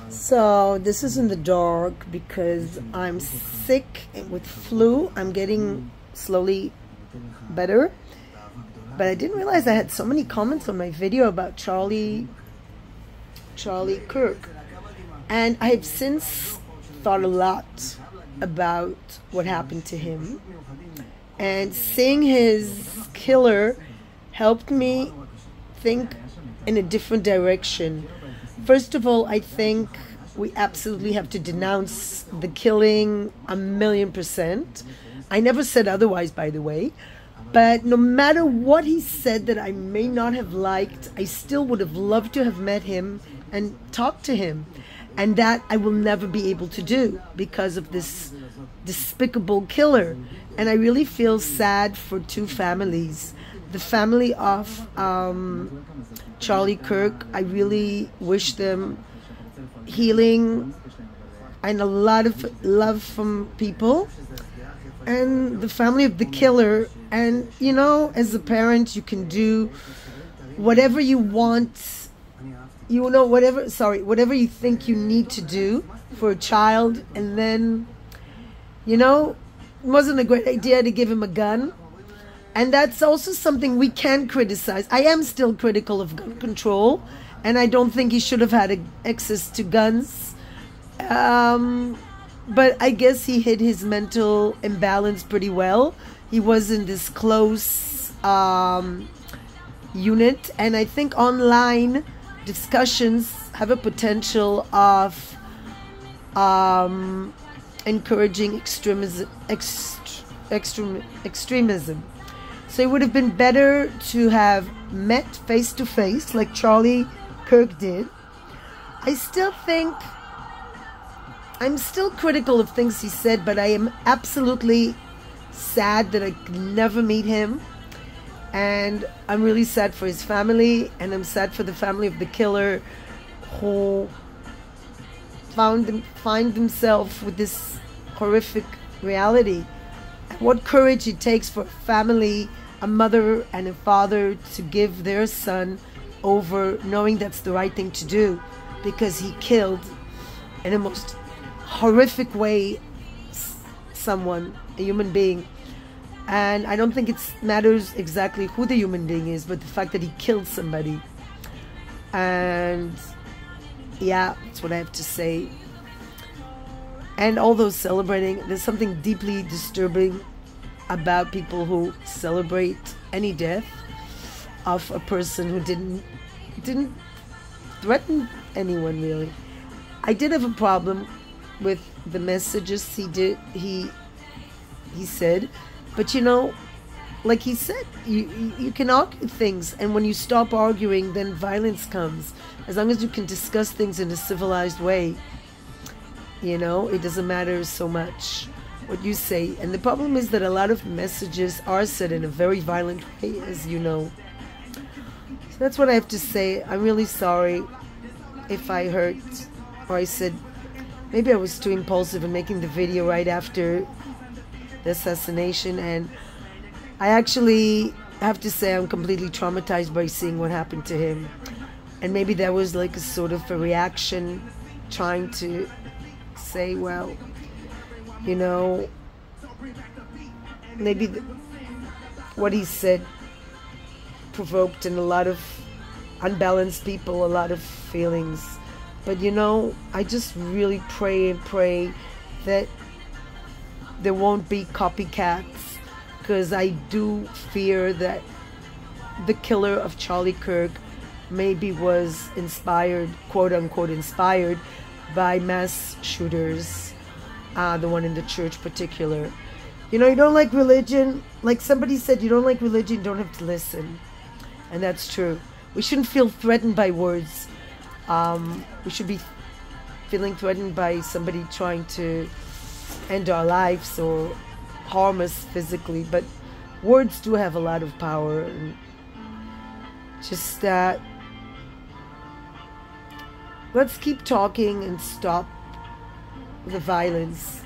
So this is in the dark because I'm sick with flu. I'm getting slowly better. But I didn't realize I had so many comments on my video about Charlie Kirk. And I have since thought a lot about what happened to him. And seeing his killer helped me think in a different direction. First of all, I think we absolutely have to denounce the killing 1,000,000%. I never said otherwise, by the way. But no matter what he said that I may not have liked, I still would have loved to have met him and talked to him. And that I will never be able to do because of this despicable killer. And I really feel sad for two families. The family of Charlie Kirk, I really wish them healing and a lot of love from people. And the family of the killer, and you know, as a parent, you can do whatever you want, you know, whatever you think you need to do for a child. And then, you know, it wasn't a great idea to give him a gun. And that's also something we can criticize. I am still critical of gun control, and I don't think he should have had access to guns. But I guess he hid his mental imbalance pretty well. He was in this close unit, and I think online discussions have a potential of encouraging extremism. So it would have been better to have met face to face like Charlie Kirk did. I still think I'm still critical of things he said, but I am absolutely sad that I could never meet him. And I'm really sad for his family, and I'm sad for the family of the killer who find themselves with this horrific reality. And what courage it takes for a family, a mother and a father, to give their son over, knowing that's the right thing to do, because he killed in a most horrific way someone, a human being. And I don't think it matters exactly who the human being is, but the fact that he killed somebody. And yeah, that's what I have to say. And all those celebrating, there's something deeply disturbing about people who celebrate any death of a person who didn't threaten anyone, really. I did have a problem with the messages he said, but you know, like he said, you can argue things, and when you stop arguing, then violence comes. As long as you can discuss things in a civilized way, you know, it doesn't matter so much what you say. And the problem is that a lot of messages are said in a very violent way, as you know. So that's what I have to say. I'm really sorry if I hurt, or I said, maybe I was too impulsive in making the video right after the assassination. And I actually have to say I'm completely traumatized by seeing what happened to him. And maybe that was like a sort of a reaction, trying to say, well, you know, maybe what he said provoked in a lot of unbalanced people a lot of feelings. But you know, I just really pray and pray that there won't be copycats, because I do fear that the killer of Charlie Kirk maybe was inspired, quote unquote inspired, by mass shooters, the one in the church particular. You know, you don't like religion, like somebody said, you don't like religion, you don't have to listen. And that's true. We shouldn't feel threatened by words. We should be feeling threatened by somebody trying to end our lives or harm us physically. But words do have a lot of power. And just that, let's keep talking and stop the violence.